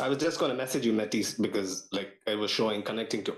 I was just going to message you, Metis, because like I was showing connecting to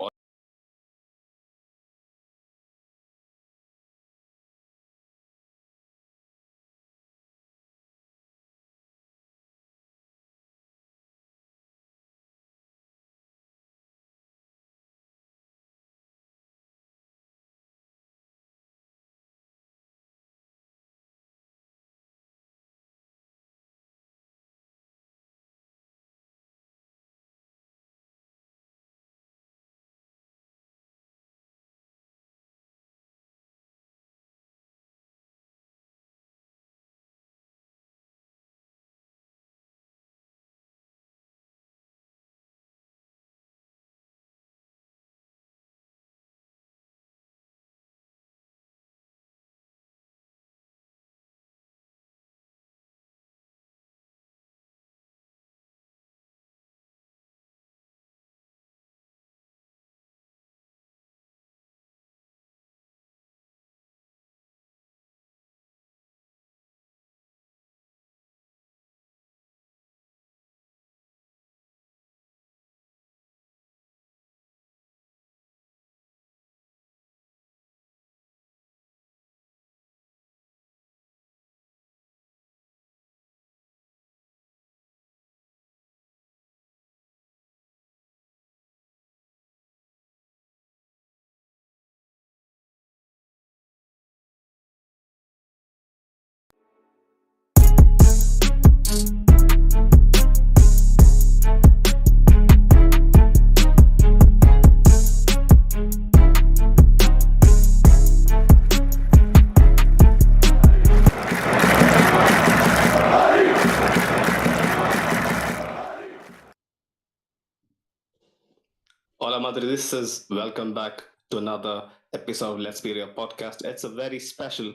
Hola Madrid, this is welcome back to another episode of Let's Be Real podcast. It's a very special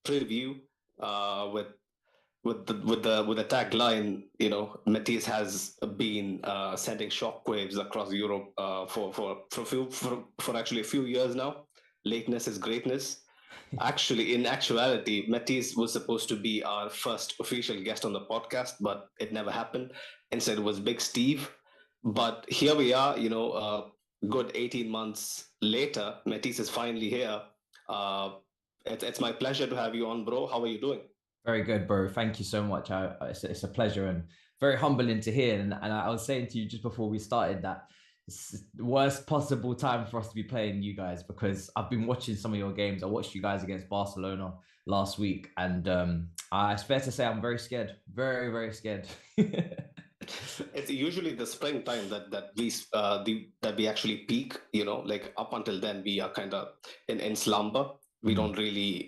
preview with with the tagline, Matisse has been sending shockwaves across Europe for actually a few years now. Lateness is greatness. Actually, in actuality, Matisse was supposed to be our first official guest on the podcast, but it never happened. Instead, it was Big Steve. But here we are, good 18 months later, Matisse is finally here. Uh, it's my pleasure to have you on, bro. How are you doing? Very good, bro. Thank you so much. It's a pleasure and very humbling to hear. And I was saying to you just before we started that it's the worst possible time for us to be playing you guys because I've been watching some of your games. I watched you guys against Barcelona last week, and it's fair to say I'm very scared. Very, very scared. It's usually the springtime that we actually peak. Like up until then, we are kind of in slumber. We Mm. don't really,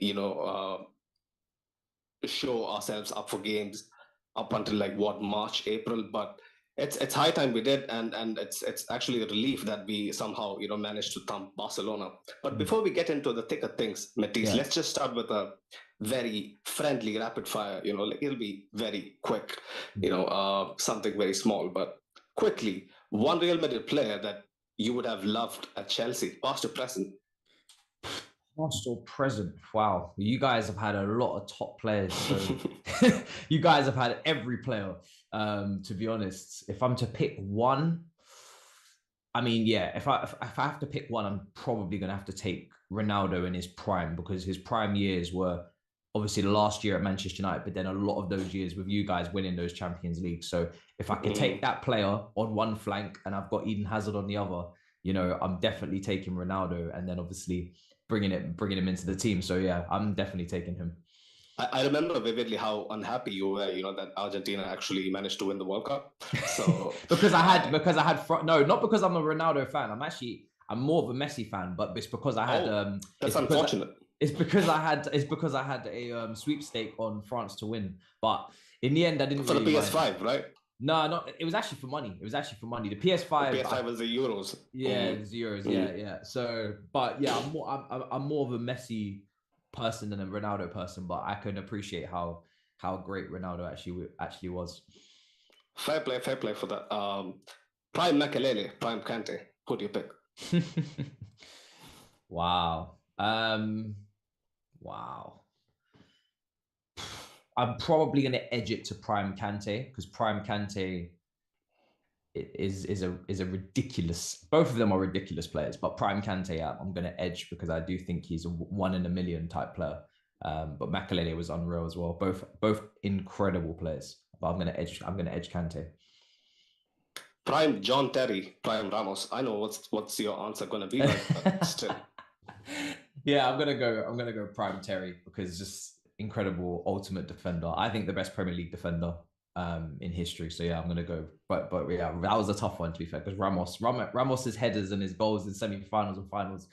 show ourselves up for games up until like what March, April. But it's high time we did, and it's actually a relief that we somehow managed to thump Barcelona. But Mm. before we get into the thick of things, Matisse, Yeah. let's just start with a very friendly rapid fire. Like it'll be very quick. Something very small, but quickly. One Real Madrid player that you would have loved at Chelsea, past or present. Past or present? Wow, you guys have had a lot of top players. So you guys have had every player. To be honest, if I'm to pick one, I mean, yeah, if I have to pick one, I'm probably gonna have to take Ronaldo in his prime because his prime years were obviously the last year at Manchester United, but then a lot of those years with you guys winning those Champions League. So if I could take that player on one flank and I've got Eden Hazard on the other, I'm definitely taking Ronaldo, and then obviously bringing him into the team. So yeah, I'm definitely taking him. I remember vividly how unhappy you were, that Argentina actually managed to win the World Cup. So because I had no, not because I'm a Ronaldo fan. I'm more of a Messi fan, but it's because I had that's unfortunate. It's because I had a sweepstake on France to win, but in the end I didn't for really the PS5, mind. right? No, not. It was actually for money. It was actually for money. The PS5. The PS5 was the Euros. Yeah, the Euros. Yeah, yeah. So, but yeah, I'm more of a Messi person than a Ronaldo person, but I can appreciate how great Ronaldo actually was. Fair play for that. Prime Makelele, Prime Kante. Who do you pick? Wow. Wow. I'm probably going to edge it to Prime Kante because Prime Kante is a ridiculous. Both of them are ridiculous players, but Prime Kante, I'm going to edge because I do think he's a 1 in a million type player. But Makelele was unreal as well. Both incredible players. But I'm going to edge. I'm going to edge Kante. Prime John Terry, Prime Ramos. I know what's your answer going to be like, but still. Yeah, I'm gonna go Prime Terry because just incredible ultimate defender. I think the best Premier League defender in history. So yeah, I'm gonna go. But yeah, that was a tough one to be fair because Ramos's headers and his goals in semi-finals and finals,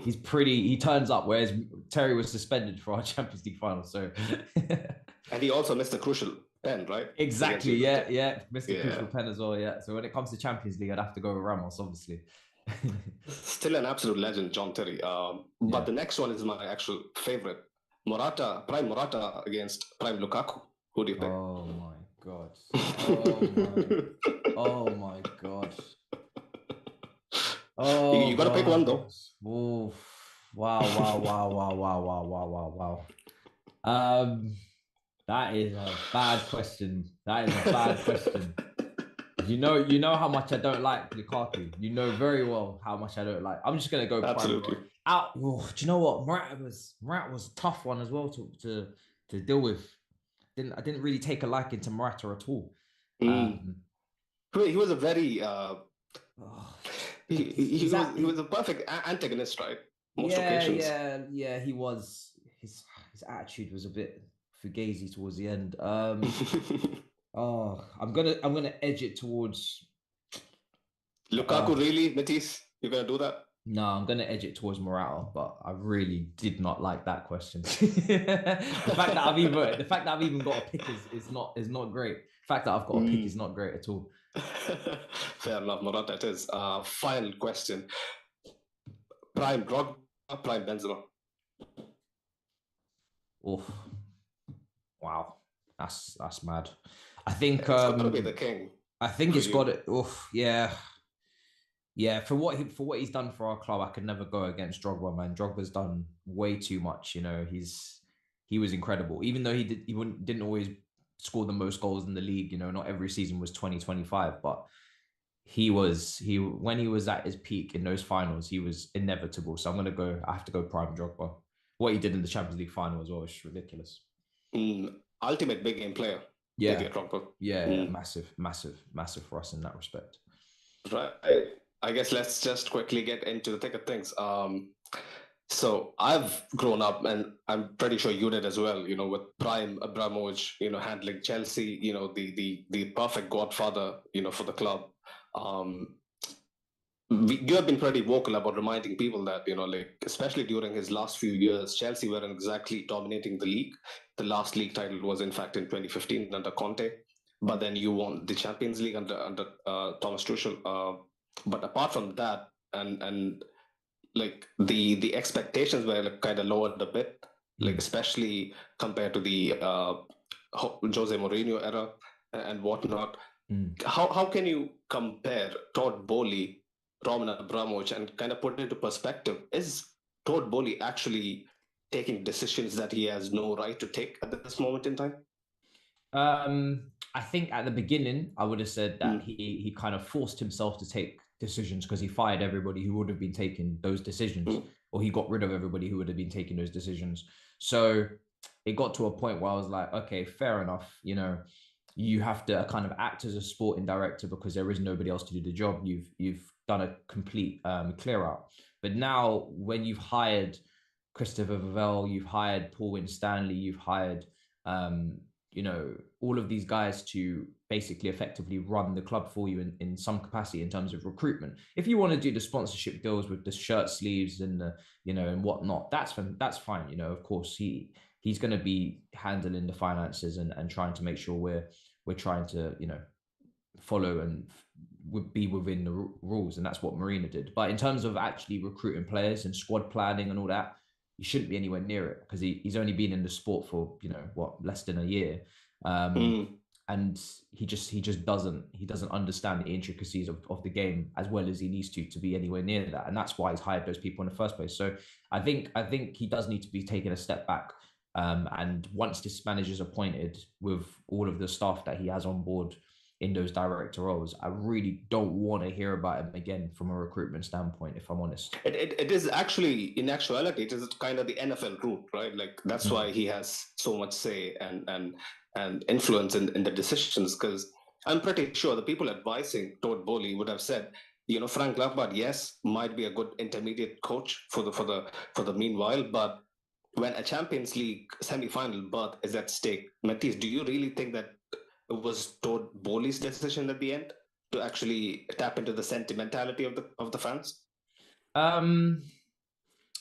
he's pretty. He turns up, whereas Terry was suspended for our Champions League final. So and he also missed a crucial pen, right? Exactly. Yeah. Missed a crucial pen as well. Yeah. So when it comes to Champions League, I'd have to go with Ramos, obviously. Still an absolute legend, John Terry. But the next one is my actual favorite. Prime Morata against Prime Lukaku. Who do you pick? Oh my god. Oh my god. Oh, you got to pick one though. Oof. Wow. That is a bad question. You know how much I don't like Lukaku. You know very well how much I don't like. I'm just gonna go absolutely out. Oh, do you know what? Morata was a tough one as well to deal with. I didn't really take a liking to Morata at all. He was a very he was a perfect antagonist, right? Most occasions. Yeah. He was. His attitude was a bit fugazi towards the end. I'm gonna edge it towards Lukaku. Really, Matisse? You're gonna do that? No, I'm gonna edge it towards Morata, but I really did not like that question. the fact that I've even got a pick is not great. The fact that I've got a pick is not great at all. Fair enough, Morata. It is. Final question: Prime Drogba, Prime Benzema. Oh, wow, that's mad. I think it's got to be the king. I think it's got it. Yeah. For what he's done for our club, I could never go against Drogba, man. Drogba's done way too much. You know, he was incredible. Even though he didn't always score the most goals in the league. You know, not every season was 20-25, but when he was at his peak in those finals, he was inevitable. So I have to go Prime Drogba. What he did in the Champions League final as well is ridiculous. Ultimate big game player. Yeah. Massive for us in that respect. Right. I guess let's just quickly get into the thick of things. So I've grown up, and I'm pretty sure you did as well, you know, with Prime Abramovich, you know, handling Chelsea, you know, the perfect godfather, you know, for the club. You have been pretty vocal about reminding people that, you know, like, especially during his last few years, Chelsea weren't exactly dominating the league. The last league title was, in fact, in 2015 under Conte. But then you won the Champions League under Thomas Tuchel. But apart from that, and like the expectations were like kind of lowered a bit, like especially compared to the Jose Mourinho era and whatnot. How can you compare Todd Bowley, Roman Abramovich, and kind of put it into perspective? Is Todd Bowley actually taking decisions that he has no right to take at this moment in time? I think at the beginning, I would have said that he kind of forced himself to take decisions because he fired everybody who would have been taking those decisions, or he got rid of everybody who would have been taking those decisions. So it got to a point where I was like, okay, fair enough. You know, you have to kind of act as a sporting director because there is nobody else to do the job. You've done a complete clear out. But now when you've hired Christopher Vavell, you've hired Paul Winstanley, you've hired you know, all of these guys to basically effectively run the club for you in some capacity in terms of recruitment. If you want to do the sponsorship deals with the shirt sleeves and the, you know, and whatnot, that's fine. You know, of course he's going to be handling the finances and trying to make sure we're trying to, you know, follow and be within the rules. And that's what Mourinho did. But in terms of actually recruiting players and squad planning and all that, you shouldn't be anywhere near it because he's only been in the sport for, you know, less than a year. And he just doesn't understand the intricacies of the game as well as he needs to be anywhere near that. And that's why he's hired those people in the first place. So I think he does need to be taking a step back. And once this manager's appointed with all of the staff that he has on board in those director roles, I really don't want to hear about him again from a recruitment standpoint, if I'm honest. It is actually, in actuality, it is kind of the NFL route, right? Like that's Mm. why he has so much say and influence in the decisions. Because I'm pretty sure the people advising Todd Bowley would have said, Frank Lampard, yes, might be a good intermediate coach for the meanwhile, but when a Champions League semi-final berth is at stake, Matisse, do you really think that it was Todd Bowley's decision at the end to actually tap into the sentimentality of the fans? Um,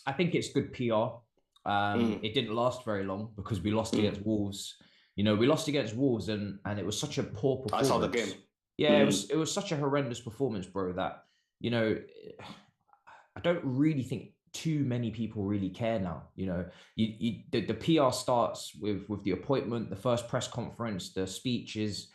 I think it's good PR. Mm, It didn't last very long because we lost mm. against Wolves. We lost against Wolves, and it was such a poor I saw the game. performance. Yeah, it Mm, was such a horrendous performance, bro. That you know, I don't really think too many people really care now. The PR starts with the appointment, the first press conference, the speeches,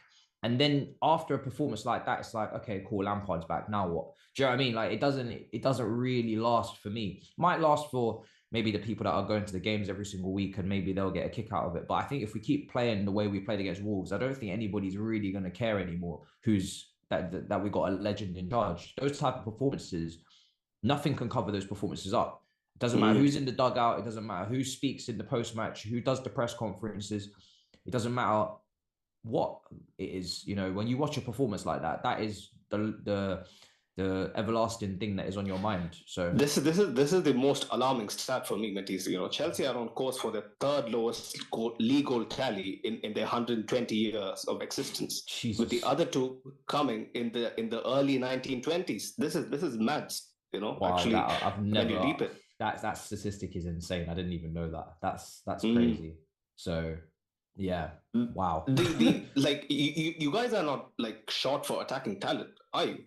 and then after a performance like that, it's like, okay, cool, Lampard's back. Now what? Do you know what I mean? Like it doesn't really last for me. It might last for maybe the people that are going to the games every single week and maybe they'll get a kick out of it. But I think if we keep playing the way we played against Wolves, I don't think anybody's really going to care anymore who's that we got a legend in charge. Those type of performances, nothing can cover those performances up. It doesn't matter mm. who's in the dugout. It doesn't matter who speaks in the post match, who does the press conferences. It doesn't matter what it is. When you watch a performance like that, that is the everlasting thing that is on your mind. So This is the most alarming stat for me, Matisse. Chelsea are on course for the third lowest league goal tally in their 120 years of existence, with the Jesus, other two coming in the early 1920s. This is mad. wow, Actually, that I've when you never. deep it. That statistic is insane. I didn't even know that. That's Mm. crazy. So yeah, wow. The like you guys are not like short for attacking talent, are you?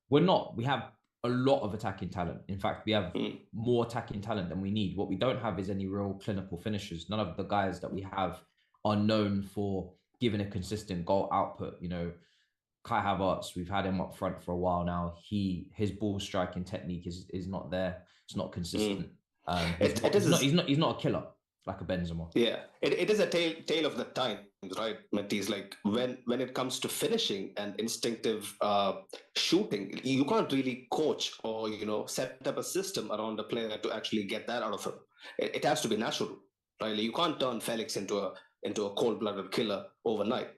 We're not. We have a lot of attacking talent. In fact, we have Mm. more attacking talent than we need. What we don't have is any real clinical finishers. None of the guys that we have are known for giving a consistent goal output. Kai Havertz, we've had him up front for a while now. His ball striking technique is not there. It's not Mm. consistent. He's It not he's not is. he's not he's not a killer like a Benzema. Yeah, it is a tale of the times, right, Matisse? Like when it comes to finishing and instinctive shooting, you can't really coach or set up a system around a player to actually get that out of him. It has to be natural, right? Like, you can't turn Felix into a cold-blooded killer overnight.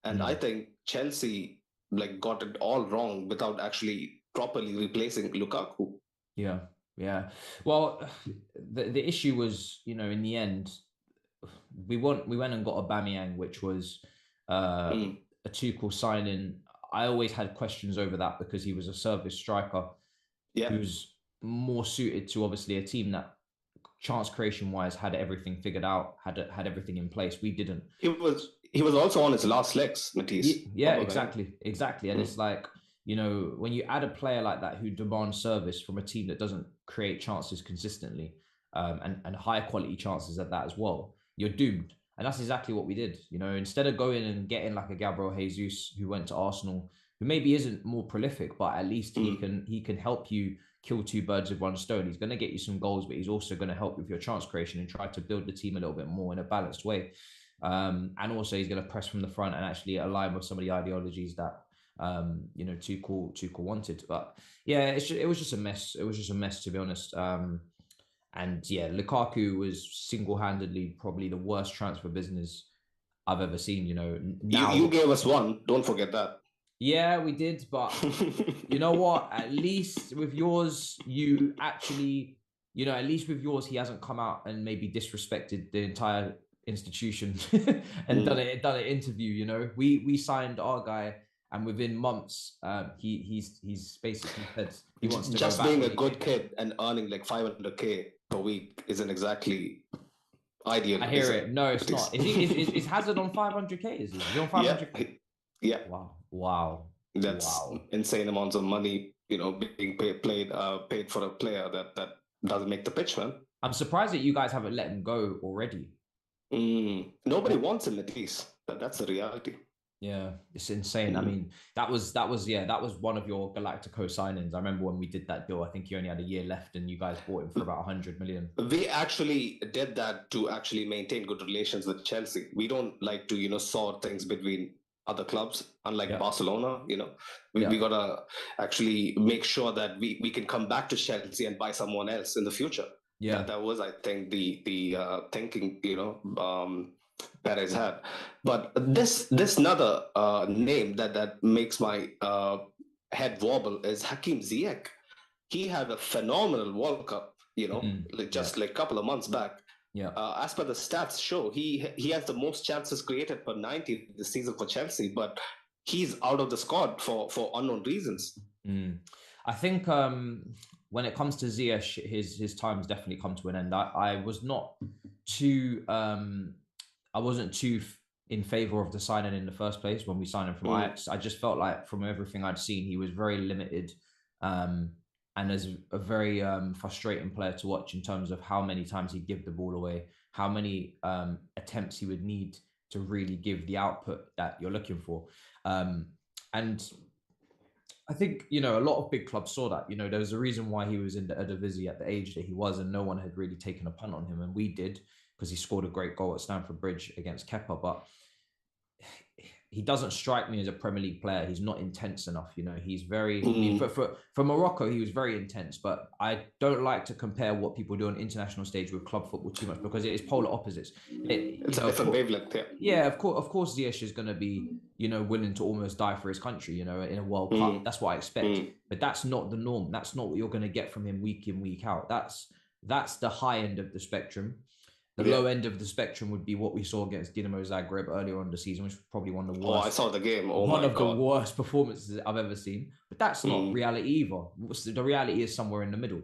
And I Mm. think Chelsea like got it all wrong without actually properly replacing Lukaku. Yeah, yeah. Well, the issue was, in the end, we went and got a Bamiyang, which was uh, Mm, a Tuchel signing. I always had questions over that because he was a service striker yeah, who's more suited to obviously a team that chance creation wise had everything figured out, had everything in place. We didn't. he was also on his last legs, Matisse. Yeah, exactly. And Mm, it's like, when you add a player like that who demands service from a team that doesn't create chances consistently, and high quality chances at that as well, you're doomed. And that's exactly what we did. Instead of going and getting like a Gabriel Jesus who went to Arsenal, who maybe isn't more prolific, but at least he mm. can he can help you kill two birds with one stone. He's going to get you some goals, but he's also going to help with your chance creation and try to build the team a little bit more in a balanced way. And also he's going to press from the front and actually align with some of the ideologies that Tuchel wanted. But yeah, it was just a mess. It was just a mess, to be honest. And yeah, Lukaku was single-handedly probably the worst transfer business I've ever seen. You Now, gave us one. Don't forget that. yeah, we did, but you know what? At least with yours, at least with yours, he hasn't come out and maybe disrespected the entire institution and done Mm. an interview. We signed our guy, and within months, he's basically said he wants to go Just back being where a he good came from. kid and earning like 500K per week isn't exactly ideal, I is hear it? it. No, it's It is. not. Is Hazard on 500K? Is he on Yeah, 500K? yeah. Wow, wow, That's wow. insane amounts of money. Being paid for a player that doesn't make the pitch, man. I'm surprised that you guys haven't let him go already. Nobody What? wants him, at least. That's the reality. Yeah, it's insane. I Mm. mean, that was one of your Galactico signings. I remember when we did that deal. I think he only had a year left, and you guys bought him for about 100 million. We actually did that to actually maintain good relations with Chelsea. We don't like to, sort things between other clubs, unlike Yeah. Barcelona. We Yeah. gotta actually make sure that we can come back to Chelsea and buy someone else in the future. Yeah. That was, I think, the thinking Perez had. But this another name that makes my head wobble is Hakeem Ziyech. He had a phenomenal World Cup, like Yeah. just like a couple of months back. Yeah. As per the stats show, he has the most chances created per 90 this season for Chelsea, but he's out of the squad for unknown reasons. I think when it comes to Ziyech, his time's definitely come to an end. I was not too I wasn't too in favor of the signing in the first place when we signed him from Ajax. I just felt like from everything I'd seen, he was very limited, and as a very frustrating player to watch in terms of how many times he'd give the ball away, how many attempts he would need to really give the output that you're looking for. And I think, a lot of big clubs saw that. There was a reason why he was in the Eredivisie at the age that he was, and no one had really taken a punt on him. And we did, because he scored a great goal at Stamford Bridge against Kepa. But he doesn't strike me as a Premier League player. He's not intense enough. He's very, I mean, for Morocco, he was very intense, but I don't like to compare what people do on international stage with club football too much, because it is polar opposites. It's a wavelength, yeah. Yeah, of course, Ziyech is going to be, willing to almost die for his country, in a World Cup. That's what I expect. But that's not the norm. That's not what you're going to get from him week in, week out. That's the high end of the spectrum. The low end of the spectrum would be what we saw against Dinamo Zagreb earlier on the season, which was probably one of the worst. I saw the game. One of the worst performances I've ever seen. But that's not reality either. The reality is somewhere in the middle.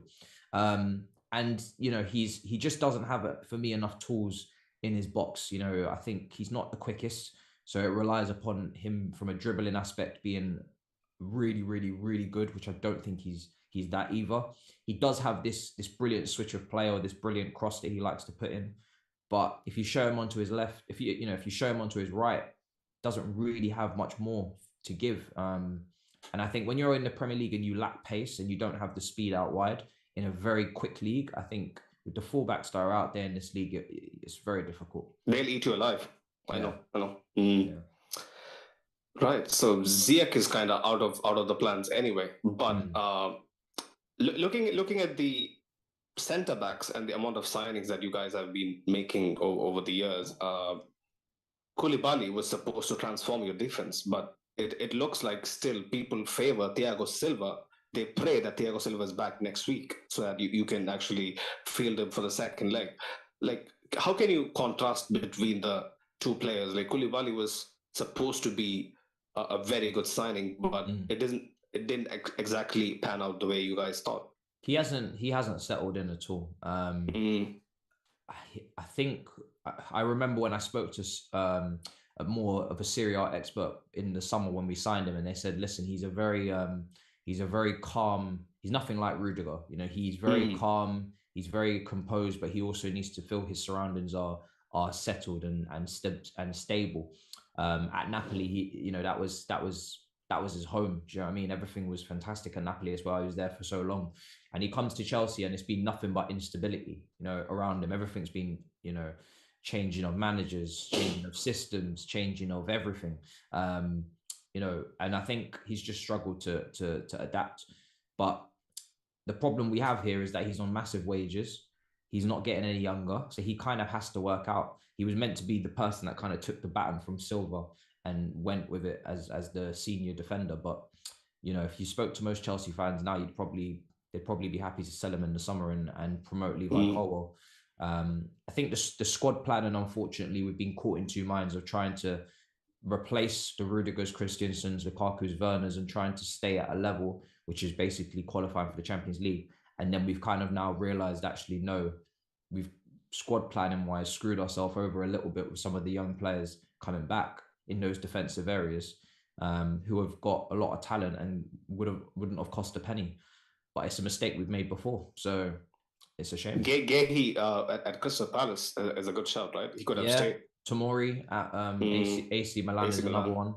And he just doesn't have, for me, enough tools in his box. I think he's not the quickest, so it relies upon him from a dribbling aspect being really, really, really good, which I don't think he's that either. He does have this brilliant switch of play, or this brilliant cross that he likes to put in. But if you show him onto his left, if you show him onto his right, doesn't really have much more to give. And I think when you're in the Premier League and you lack pace and you don't have the speed out wide in a very quick league, I think with the fullbacks that are out there in this league, it's very difficult. They'll eat you alive. I know. Yeah. Right. So Ziyech is kind of out of the plans anyway. But looking at the centre backs and the amount of signings that you guys have been making over the years, Koulibaly was supposed to transform your defense, but it looks like still people favor Thiago Silva. They pray that Thiago Silva is back next week so that you can actually field him for the second leg. Like, how can you contrast between the two players? Like, Koulibaly was supposed to be a very good signing, but it didn't exactly pan out the way you guys thought. He hasn't settled in at all. I think I remember when I spoke to more of a Serie A expert in the summer when we signed him, and they said, listen, he's a very calm. He's nothing like Rudiger. He's very calm. He's very composed, but he also needs to feel his surroundings are settled and stable. At Napoli, that was his home. Do you know what I mean? Everything was fantastic at Napoli as well. He was there for so long. And he comes to Chelsea and it's been nothing but instability, around him. Everything's been, changing of managers, changing of systems, changing of everything. And I think he's just struggled to adapt. But the problem we have here is that he's on massive wages. He's not getting any younger. So he kind of has to work out. He was meant to be the person that kind of took the baton from Silva and went with it as the senior defender. But, if you spoke to most Chelsea fans now, they'd probably be happy to sell him in the summer and promote Levi Colwill. I think the squad plan, and unfortunately, we've been caught in two minds of trying to replace the Rudigers, Christiansens, Lukaku's, Werners, and trying to stay at a level which is basically qualifying for the Champions League. And then we've kind of now realised, actually, no, we've squad planning wise screwed ourselves over a little bit with some of the young players coming back in those defensive areas, who have got a lot of talent and wouldn't have cost a penny. But it's a mistake we've made before. So it's a shame. Gehi at Crystal Palace is a good shout, right? He could have stayed. Tomori at AC Milan is another one.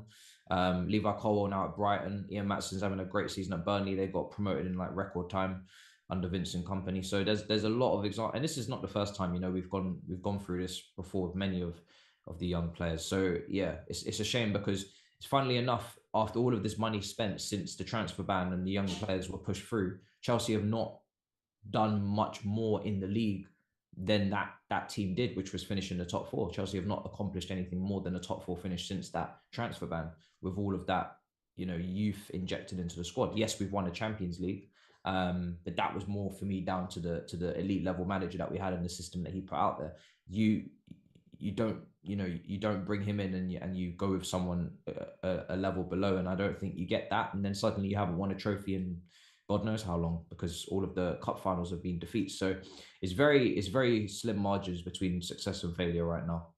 Levi Colwill now at Brighton. Ian Matson's having a great season at Burnley. They got promoted in like record time under Vincent Kompany. So there's a lot of examples, and this is not the first time. We've gone through this before with many of the young players. So yeah, it's a shame because funnily enough, after all of this money spent since the transfer ban and the younger players were pushed through, Chelsea have not done much more in the league than that team did, which was finish in the top four. Chelsea have not accomplished anything more than a top four finish since that transfer ban, with all of that, youth injected into the squad. Yes, we've won a Champions League, but that was more for me down to the elite level manager that we had and the system that he put out there. You don't bring him in and you go with someone a level below, and I don't think you get that. And then suddenly you haven't won a trophy in God knows how long, because all of the cup finals have been defeats. So it's very slim margins between success and failure right now.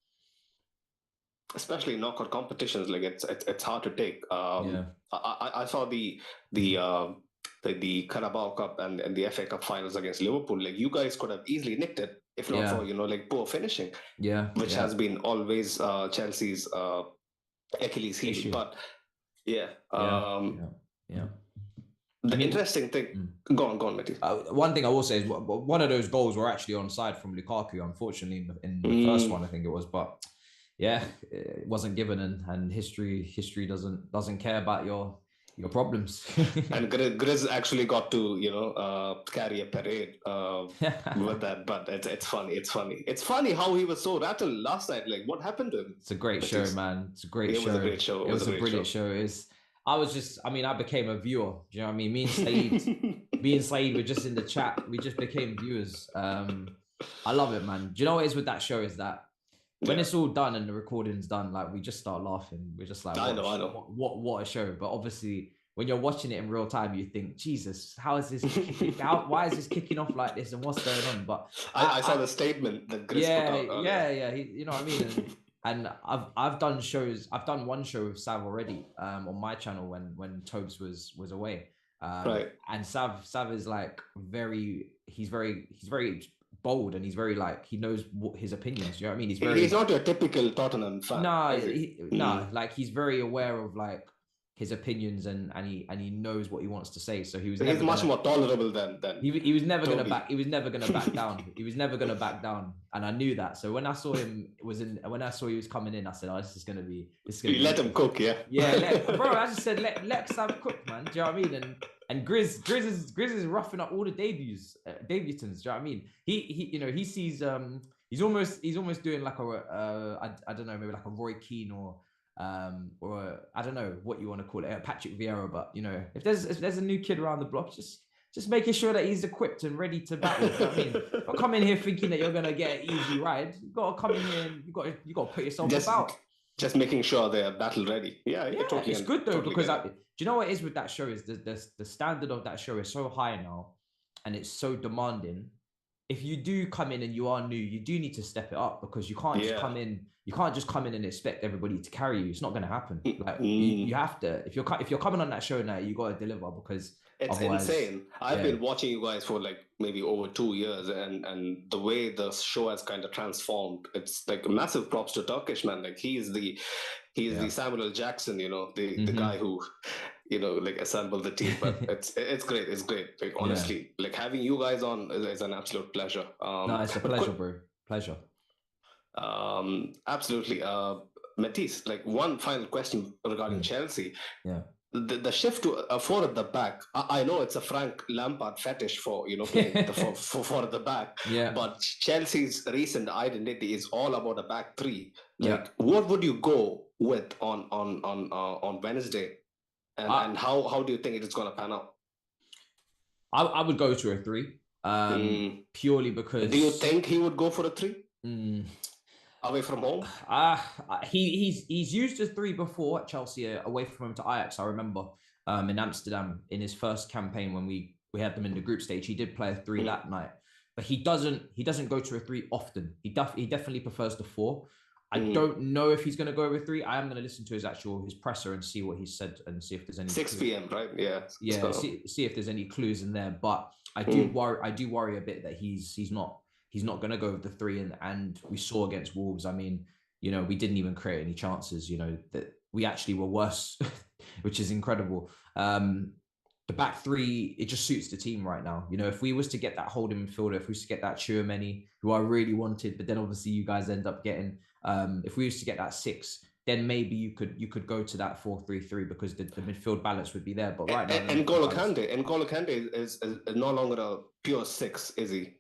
Especially knockout competitions, like it's hard to take. Yeah. I saw the Carabao Cup and the FA Cup finals against Liverpool. Like, you guys could have easily nicked it if not for like poor finishing. Yeah, which has been always Chelsea's Achilles heel. Issue. But yeah. The interesting thing. Go on, Matty. One thing I will say is one of those goals were actually onside from Lukaku, unfortunately, in the first one, I think it was. But yeah, it wasn't given, and history doesn't care about your problems. And Grizz actually got to carry a parade with that. But it's funny. It's funny how he was so rattled last night. Like, what happened to him? It's a great show, man. It's a great show. It was a great show. It was a brilliant show. I became a viewer. Do you know what I mean? Me and Saeed were just in the chat. We just became viewers. I love it, man. Do you know what it is with that show is that when it's all done and the recording's done, like, we just start laughing. We're just like, I know. What a show. But obviously, when you're watching it in real time, you think, Jesus, how is this? Why is this kicking off like this? And what's going on? But I saw the statement that Chris put out. Yeah. You know what I mean? And I've done shows. I've done one show with Sav already on my channel when Tobes was away. Right. And Sav is like he's very bold, and he's very, like, he knows what his opinions. You know what I mean? He's not your typical Tottenham fan. No, like, he's very aware of, like, his opinions, and he knows what he wants to say. So he's much more tolerable than he was never gonna back. He was never gonna back down. He was never gonna back down, and I knew that. So when I saw he was coming in, I said, "Oh, this is gonna be." You let him cook, yeah. Yeah, bro. I just said let Sam cook, man. Do you know what I mean? And Grizz is roughing up all the debutants. Do you know what I mean? He sees he's almost doing like I don't know, maybe like a Roy Keane or I don't know what you want to call it, Patrick Vieira. But if there's a new kid around the block, just making sure that he's equipped and ready to battle. You know what I mean? Don't come in here thinking that you're gonna get an easy ride. You gotta come in here and you gotta put yourself about. Just making sure they're battle ready. Yeah, totally. It's good though, because do you know what it is with that show is the standard of that show is so high now, and it's so demanding. If you do come in and you are new, you do need to step it up, because you can't just come in. You can't just come in and expect everybody to carry you. It's not going to happen. Like you have to. If you're coming on that show now, you got to deliver, because it's insane. I've been watching you guys for like maybe over 2 years, and the way the show has kind of transformed, it's like massive props to Turkish, man. Like, he's the Samuel L. Jackson, the guy who like assembled the team. But it's great. Like, honestly, like, having you guys on is an absolute pleasure. No, it's a pleasure, bro. Pleasure. Absolutely. Matisse, like, one final question regarding Chelsea. Yeah. The shift to a four at the back. I know it's a Frank Lampard fetish for playing four at the back. Yeah. But Chelsea's recent identity is all about a back three. Like, what would you go with on Wednesday, and how do you think it's going to pan out? I would go to a 3, purely because. Do you think he would go for a 3? Away from home? He's used a 3 before at Chelsea, away from home to Ajax. I remember in Amsterdam in his first campaign when we had them in the group stage. He did play a 3 that night, but he doesn't go to a 3 often. He definitely prefers the 4. I don't know if he's going to go with 3. I am going to listen to his presser and see what he said, and see if there's any 6 p.m. right? Yeah. See if there's any clues in there. But I do worry a bit that he's not going to go with the 3, and we saw against Wolves. I mean, we didn't even create any chances. That we actually were worse, which is incredible. The back 3, it just suits the team right now. If we was to get that holding midfielder, if we was to get that Tchouaméni, who I really wanted, but then obviously you guys end up getting. If we used to get that 6, then maybe you could go to that 4-3-3 because the midfield balance would be there. But right now, the And midfield N'Golo balance. Kante is no longer a pure six, is he?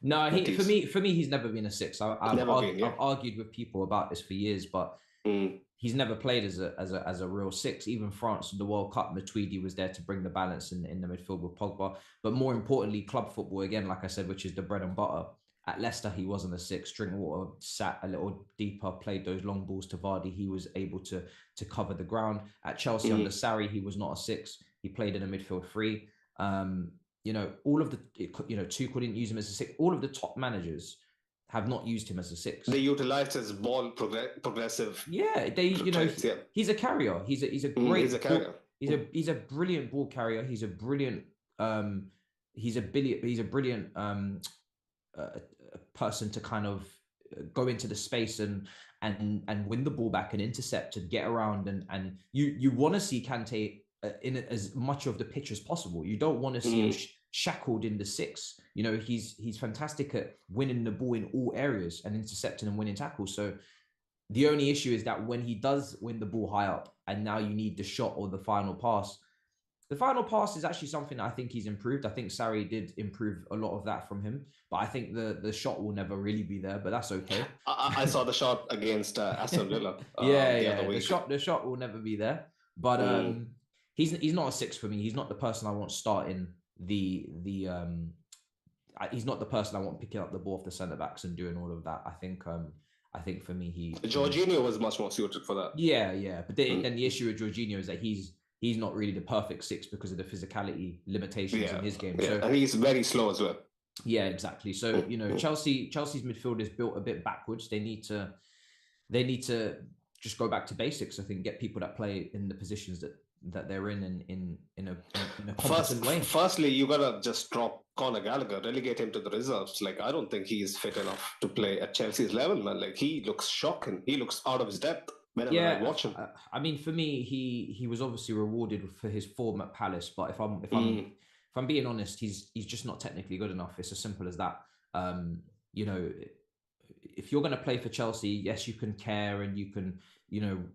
No, for Matisse. me, he's never been a six. I've argued with people about this for years, but he's never played as a real six. Even France in the World Cup, Matuidi was there to bring the balance in the midfield with Pogba. But more importantly, club football again, like I said, which is the bread and butter. At Leicester, he wasn't a six. Drinkwater sat a little deeper, played those long balls to Vardy. He was able to cover the ground. At Chelsea under Sarri, he was not a six. He played in a midfield three. All of the, Tuchel didn't use him as a six. All of the top managers have not used him as a six. They utilized his ball progressive. Yeah, he's a carrier. He's a great. He's a carrier. He's a brilliant ball carrier. He's a brilliant. He's a brilliant person to kind of go into the space and win the ball back and intercept and get around and you want to see Kante in as much of the pitch as possible. You don't want to see him shackled in the six. He's fantastic at winning the ball in all areas and intercepting and winning tackles. So the only issue is that when he does win the ball high up and now you need the shot or the final pass is actually something that I think he's improved. I think Sarri did improve a lot of that from him, but I think the shot will never really be there, but that's okay. I saw the shot against Aston Villa. The shot will never be there, but he's not a six for me. He's not the person I want starting he's not the person I want picking up the ball off the centre backs and doing all of that. I think for me Jorginho was much more suited for that. Yeah. But then the issue with Jorginho is that he's not really the perfect six because of the physicality limitations in his game. Yeah. So, and he's very slow as well. Yeah, exactly. So Chelsea's midfield is built a bit backwards. They need to just go back to basics. I think get people that play in the positions that they're in a competent way. Firstly, you gotta just drop Conor Gallagher, relegate him to the reserves. Like, I don't think he is fit enough to play at Chelsea's level, man. Like, he looks shocking. He looks out of his depth whenever I watch him. I mean, for me, he was obviously rewarded for his form at Palace, but if I'm being honest, he's just not technically good enough. It's as simple as that. If you're going to play for Chelsea, yes, you can care and you can,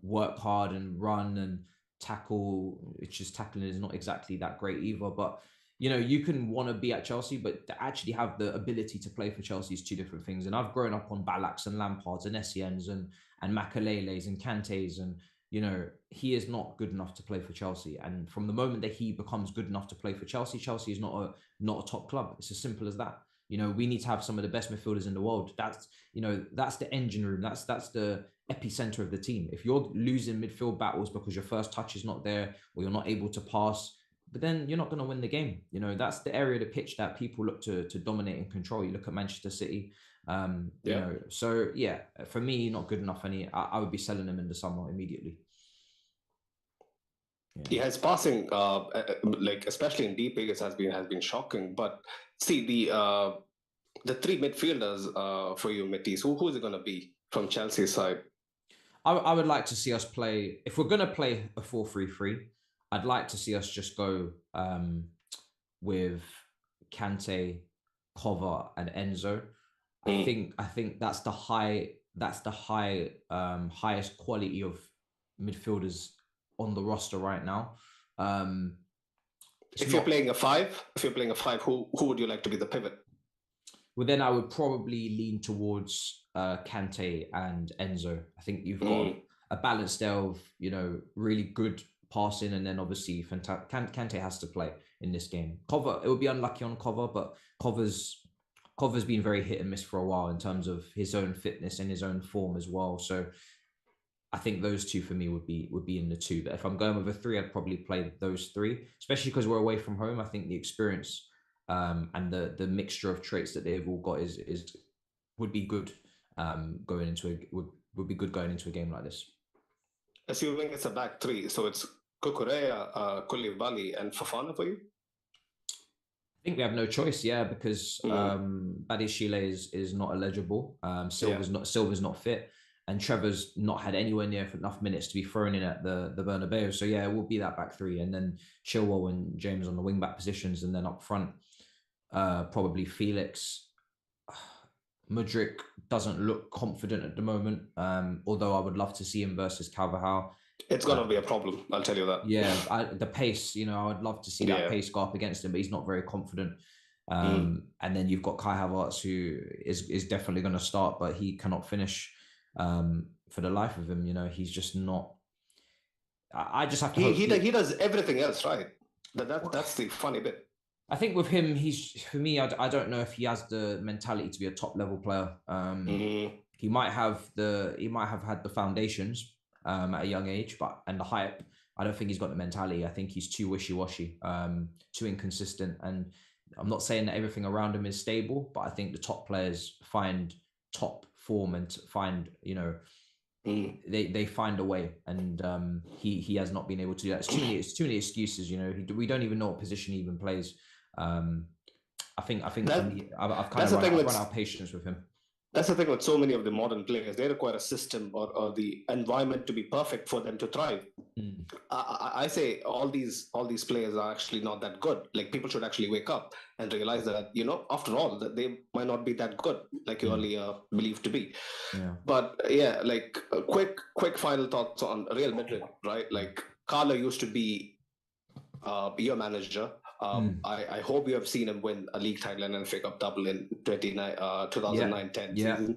work hard and run and tackle. It's just tackling is not exactly that great either, but you can want to be at Chelsea, but to actually have the ability to play for Chelsea is two different things. And I've grown up on Ballacks and Lampards and Essiens and Makaleles and Kantes, and he is not good enough to play for Chelsea. And from the moment that he becomes good enough to play for Chelsea, Chelsea is not a top club. It's as simple as that. We need to have some of the best midfielders in the world. That's the engine room. That's the epicenter of the team. If you're losing midfield battles because your first touch is not there or you're not able to pass, but then you're not going to win the game. That's the area of the pitch that people look to dominate and control. You look at Manchester City. So yeah, for me, not good enough. I would be selling him in the summer immediately. Yeah, his passing, especially in deep areas, has been shocking. But see the three midfielders for you, Matisse, who's it going to be from Chelsea's side? I would like to see us play, if we're going to play a 4-3-3, I'd like to see us just go with Kante, Kova, and Enzo. I think that's the highest quality of midfielders on the roster right now. If you're playing a five, who would you like to be the pivot? Well, then I would probably lean towards Kante and Enzo. I think you've got a balance there of really good passing, and then obviously Kante has to play in this game. Kova, it would be unlucky on Kova, but Kova's been very hit and miss for a while in terms of his own fitness and his own form as well. So I think those two for me would be in the two. But if I'm going with a three, I'd probably play those three, especially because we're away from home. I think the experience and the mixture of traits that they've all got would be good going into a game like this. Assuming it's a back three, so it's Cucurella, Koulibaly, and Fofana for you? I think we have no choice, because Badiashile is not eligible. Silva's not fit, and Trevor's not had anywhere near enough minutes to be thrown in at the Bernabeu. So it will be that back three, and then Chilwell and James on the wing back positions, and then up front, probably Felix. Mudryk doesn't look confident at the moment. Although I would love to see him versus Carvajal. It's Uh, gonna be a problem. I'll tell you that. yeah, the pace. I would love to see that Yeah. pace go up against him, but he's not very confident. Mm. And then you've got Kai Havertz, who is definitely going to start, but he cannot finish for the life of him. He's just not. I just have to hope. He does everything else right. That's the funny bit. I think with him, for me. I don't know if he has the mentality to be a top level player. He might have had the foundations at a young age, and the hype. I don't think he's got the mentality. I think he's too wishy washy, too inconsistent, and I'm not saying that everything around him is stable, but I think the top players find top form and find they find a way, and he has not been able to do that. It's too many excuses. We don't even know what position he even plays. I think for That me, I've kind that's of the thing run with out of patience with him. that's the thing with so many of the modern players. They require a system or the environment to be perfect for them to thrive. Mm. I say all these players are actually not that good. Like people should actually wake up and realize that after all that they might not be that good like you Mm. earlier believed to be. Yeah. But yeah, like quick final thoughts on Real Madrid, right? Like Carlo used to be your manager. Mm. I hope you have seen him win a league title and an FA Cup double in 2009-10 Yeah. season.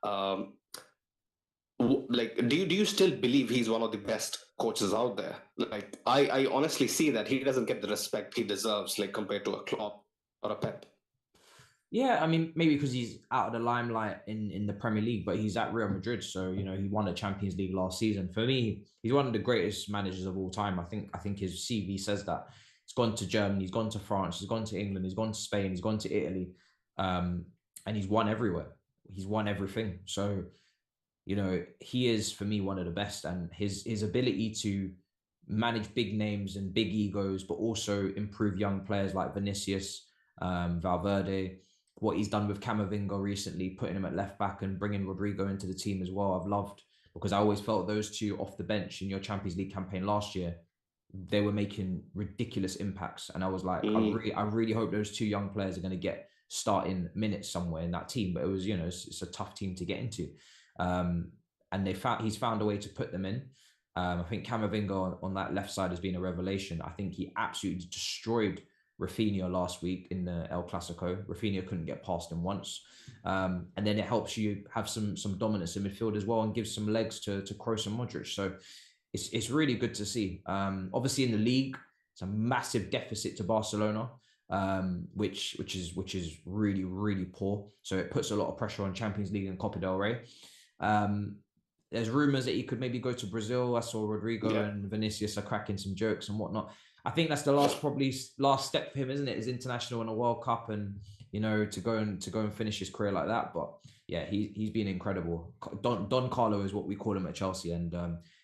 Um, like, do you still believe he's one of the best coaches out there? Like, I honestly see that he doesn't get the respect he deserves, like compared to a Klopp or a Pep. Yeah, I mean, maybe because he's out of the limelight in the Premier League, but he's at Real Madrid, so he won the Champions League last season. For me, he's one of the greatest managers of all time. I think his CV says that. He's gone to Germany, he's gone to France, he's gone to England, he's gone to Spain, he's gone to Italy, and he's won everywhere. He's won everything. So he is for me one of the best, and his ability to manage big names and big egos, but also improve young players like Vinicius, Valverde. What he's done with Camavinga recently, putting him at left back and bringing Rodrigo into the team as well, I've loved, because I always felt those two off the bench in your Champions League campaign last year, they were making ridiculous impacts, and I was like, I really hope those two young players are going to get starting minutes somewhere in that team. But it was, it's a tough team to get into, and he's found a way to put them in. I think Camavinga on that left side has been a revelation. I think he absolutely destroyed Rafinha last week in the El Clasico. Rafinha couldn't get past him once. And then it helps you have some dominance in midfield as well and gives some legs to Kroos and Modric. So it's really good to see. Obviously in the league, it's a massive deficit to Barcelona, which is really, really poor. So it puts a lot of pressure on Champions League and Copa del Rey. There's rumors that he could maybe go to Brazil. I saw Rodrigo and Vinicius are cracking some jokes and whatnot. I think that's the last step for him, isn't it? Is international and a World Cup, and to go and finish his career like that. But yeah, he's been incredible. Don Carlo is what we call him at Chelsea, and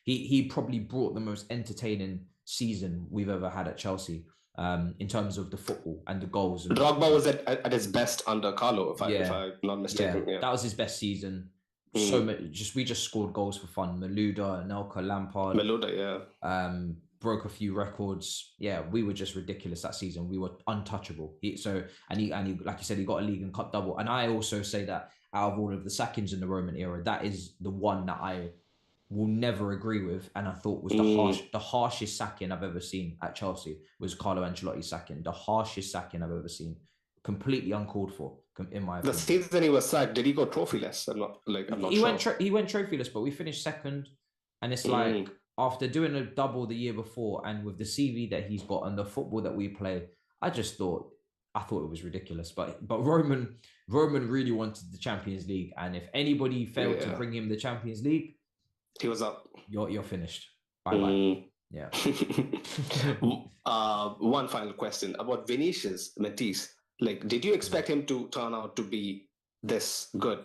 he probably brought the most entertaining season we've ever had at Chelsea. In terms of the football and the goals. And Drogba was at his best under Carlo, if I'm not mistaken. Yeah, that was his best season. So much, we just scored goals for fun. Malouda, Anelka, Lampard. Malouda, yeah. Broke a few records. Yeah, we were just ridiculous that season. We were untouchable. He like you said, he got a league and cup double. And I also say that out of all of the sackings in the Roman era, that is the one that I will never agree with, and I thought was the harshest sacking I've ever seen at Chelsea was Carlo Ancelotti's sacking. The harshest sacking I've ever seen. Completely uncalled for, in my opinion. The season he was sacked, did he go trophyless? I'm not sure. He went trophyless, but we finished second, and it's like after doing a double the year before, and with the CV that he's got and the football that we play, I thought it was ridiculous. But Roman really wanted the Champions League, and if anybody failed to bring him the Champions League, he was up. You're finished. Bye. Yeah. One final question about Vinicius Matisse. Like, did you expect him to turn out to be this good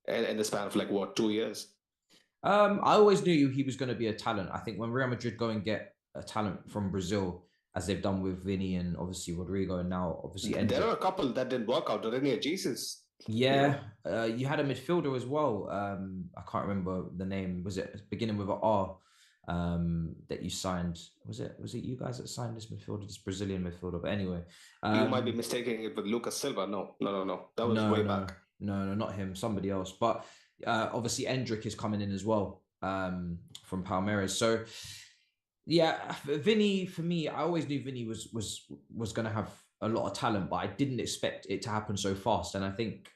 in the span of 2 years? I always knew he was going to be a talent. I think when Real Madrid go and get a talent from Brazil, as they've done with Vini and obviously Rodrigo, and now obviously there are a couple that didn't work out. Rene Jesus. Yeah, you had a midfielder as well. I can't remember the name. Was it beginning with an R? That you signed? Was it you guys that signed this midfielder, this Brazilian midfielder? But anyway, you might be mistaking it with Lucas Silva. No. That was way back. No, not him. Somebody else. But obviously, Endrick is coming in as well from Palmeiras. So yeah, Vinny for me, I always knew Vinny was going to have a lot of talent, but I didn't expect it to happen so fast. And I think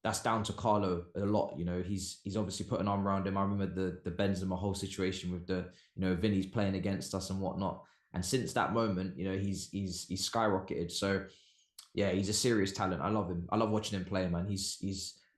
that's down to Carlo a lot. You know, he's obviously put an arm around him. I remember the Benzema whole situation with the, you know, Vinny's playing against us and whatnot. And since that moment, you know, he's skyrocketed. So yeah, he's a serious talent. I love him. I love watching him play, man. He's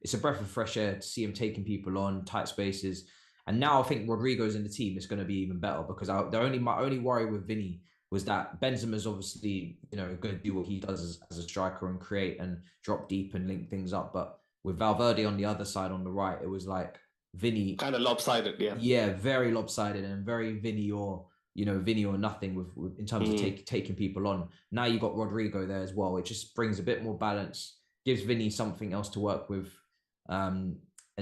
it's a breath of fresh air to see him taking people on tight spaces. And now I think Rodrigo's in the team. It's going to be even better because my only worry with Vinny was that Benzema's obviously, you know, going to do what he does as a striker and create and drop deep and link things up. But with Valverde on the other side on the right, it was like Vinny kind of lopsided. Yeah, very lopsided and very Vinny or, you know, Vinny or nothing with in terms of taking people on. Now you got Rodrigo there as well. It just brings a bit more balance, gives Vinny something else to work with, and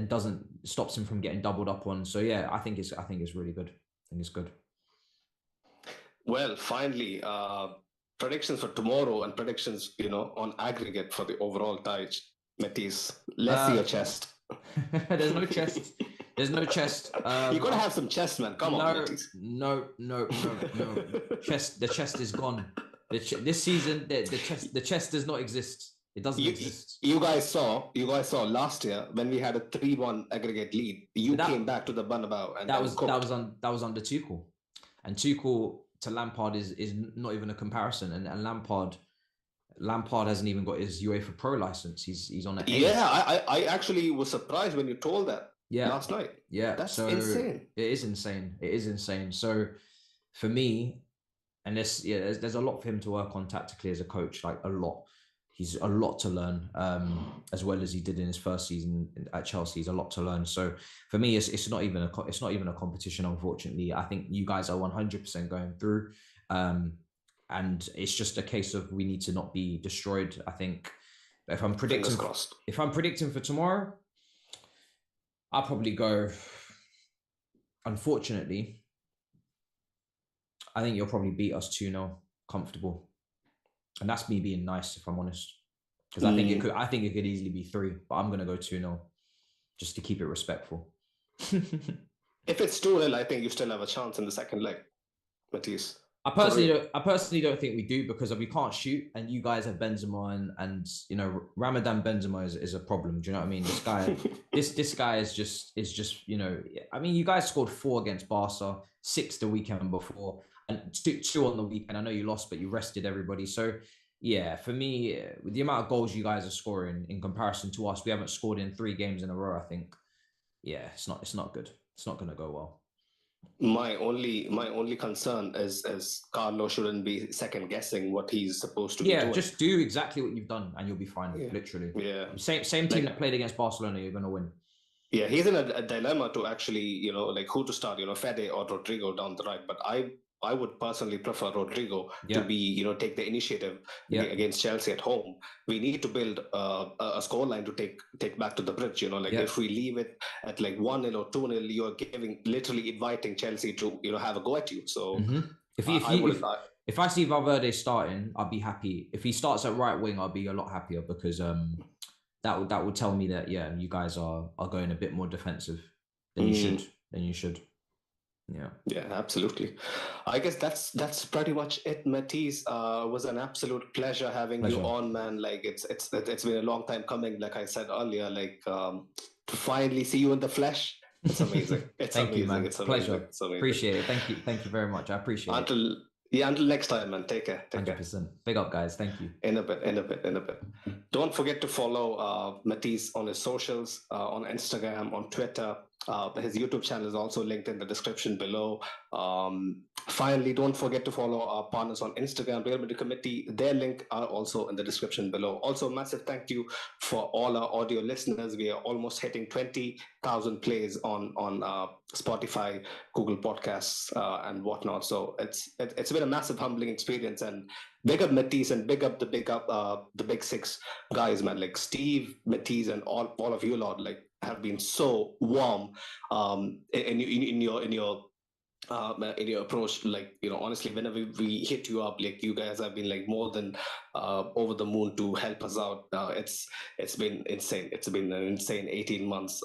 doesn't stops him from getting doubled up on. So yeah, I think it's really good. I think it's good. Well, finally, predictions for tomorrow and predictions, you know, on aggregate for the overall tie. Metis, let's see your chest. There's no chest. There's no chest. You gotta have some chest, man. Come on, Metis. No. Chest. The chest is gone. This season, the chest does not exist. It doesn't exist. You guys saw last year when we had a 3-1 aggregate lead. You came back to the Bernabeu, and that was under Tuchel, and Tuchel to Lampard is not even a comparison, and Lampard hasn't even got his UEFA Pro license. He's on an A. Yeah, I actually was surprised when you told that last night. Yeah, that's insane. It is insane. It is insane. So for me, and there's a lot for him to work on tactically as a coach, like a lot. He's a lot to learn, as well as he did in his first season at Chelsea. He's a lot to learn. So for me, it's not even a competition. Unfortunately, I think you guys are 100% going through, and it's just a case of we need to not be destroyed. I think if I'm predicting for tomorrow, I'll probably go. Unfortunately, I think you'll probably beat us 2-0 comfortable. And that's me being nice, if I'm honest, because I think it could easily be 3, but I'm gonna go 2-0 just to keep it respectful. If it's 2-0, I think you still have a chance in the second leg, Matisse. I personally don't think we do, because we can't shoot, and you guys have Benzema and you know, Ramadan Benzema is a problem. Do you know what I mean? This guy, this guy is just you know. I mean, you guys scored 4 against Barca, 6 the weekend before, and 2 on the weekend. I know you lost, but you rested everybody. So yeah, for me, with the amount of goals you guys are scoring in comparison to us, we haven't scored in 3 games in a row. I think, yeah, it's not good. It's not going to go well. My only concern is Carlo shouldn't be second guessing what he's supposed to be doing. Just do exactly what you've done and you'll be fine. Literally. Yeah. Same team that played against Barcelona, you're gonna win. Yeah, he's in a dilemma to actually, you know, like who to start, you know, Fede or Rodrigo down the right. But I would personally prefer Rodrigo to be, you know, take the initiative against Chelsea at home. We need to build a scoreline to take back to the bridge. You know, like if we leave it at like 1-0 or 2-0, you're literally inviting Chelsea to, you know, have a go at you. So if I see Valverde starting, I'll be happy. If he starts at right wing, I'll be a lot happier, because that would tell me that you guys are going a bit more defensive than you should. Yeah, absolutely. I guess that's pretty much it, Matisse. Was an absolute pleasure having you on, man. Like it's been a long time coming. Like I said earlier, like to finally see you in the flesh. It's amazing. Thank you, man. It's a pleasure. Appreciate it. Thank you very much. I appreciate it. Until next time, man. Take care. 100%. Big up, guys. Thank you. In a bit. Don't forget to follow Matisse on his socials, on Instagram, on Twitter. His YouTube channel is also linked in the description below. Finally, don't forget to follow our partners on Instagram, Real Madrid Committee. Their link are also in the description below. Also, massive thank you for all our audio listeners. We are almost hitting 20,000 plays on Spotify, Google Podcasts, and whatnot. So it's been a massive humbling experience. And big up Matisse and big up the big 6 guys, man. Like Steve, Matisse, and all of you lot, like have been so warm in your in your approach. Like, honestly, whenever we hit you up, like, you guys have been like more than over the moon to help us out. It's been insane. It's been an insane 18 months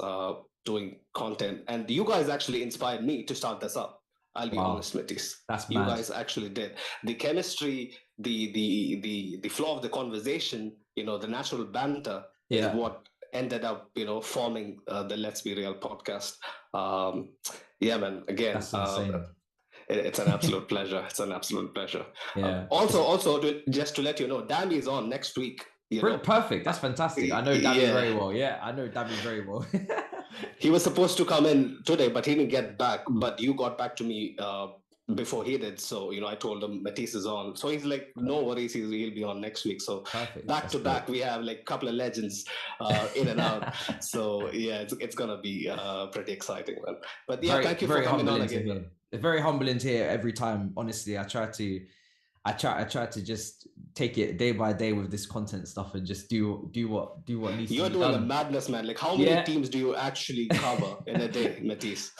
doing content, and you guys actually inspired me to start this up. I'll be Wow, honest, Metis. that's You mad. guys actually did. The chemistry, the flow of the conversation, the natural banter is Yeah, what ended up, forming the Let's Be Real podcast. Um, yeah, man. Again, that's insane. it's an absolute pleasure. It's an absolute pleasure. Yeah. Also, just to let you know, Dami is on next week. Brilliant, perfect. That's fantastic. I know Dabby Yeah, very well. Yeah, I know Dabby very well. he was supposed to come in today, but he didn't get back. But you got back to me before he did. So, I told him Matisse is on. So he's like, no worries, he'll be on next week. So Perfect. back That's to great. back, we have like a couple of legends in and out. So yeah, it's gonna be pretty exciting, man. But yeah, Very, thank you for very coming on humbling to again, man. hear. It's very humbling to hear every time. Honestly, I try to just take it day by day with this content stuff and just do what needs to You're be doing a done. madness, man. Like, how many Yeah. teams do you actually cover in a day, Matisse?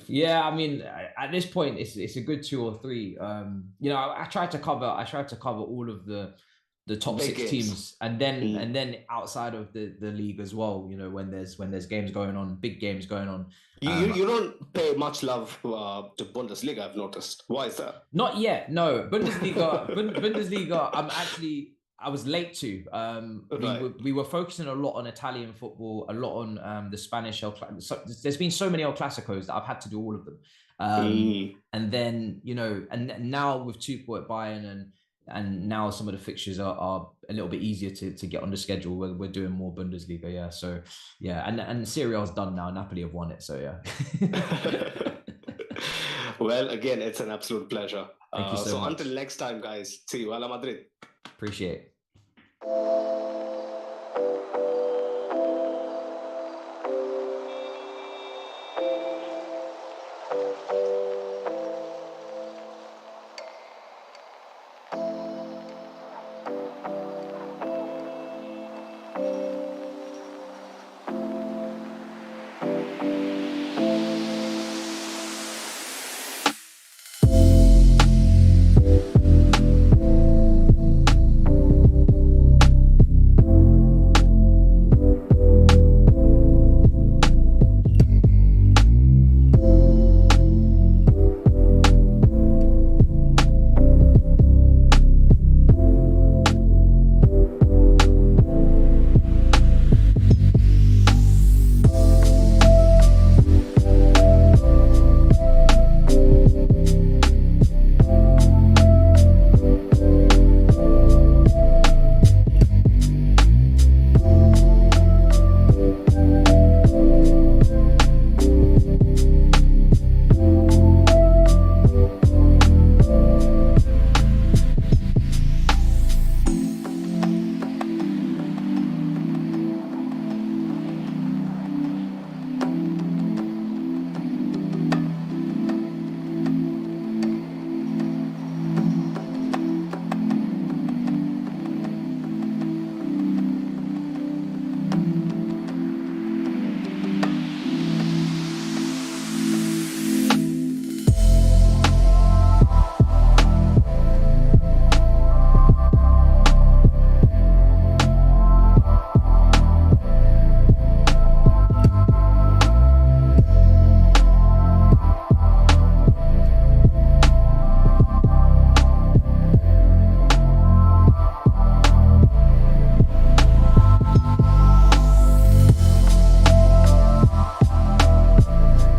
Yeah, I mean, at this point, it's a good two or three. I tried to cover all of the top Big six games. teams, and then outside of the league as well. When there's games going on, big games going on. You don't pay much love to Bundesliga, I've noticed. Why is that? Not yet, no. Bundesliga. I was late to. We Right. were focusing a lot on Italian football, a lot on the Spanish So there's been so many El Clasicos that I've had to do all of them. Mm. And then and now with Tuchel at Bayern and now some of the fixtures are a little bit easier to get on the schedule. We're doing more Bundesliga, yeah. So yeah, and Serie A's done now. Napoli have won it, so yeah. Well, again, it's an absolute pleasure. Thank you so So until much. next time, guys, see you. Hala Madrid. Appreciate it.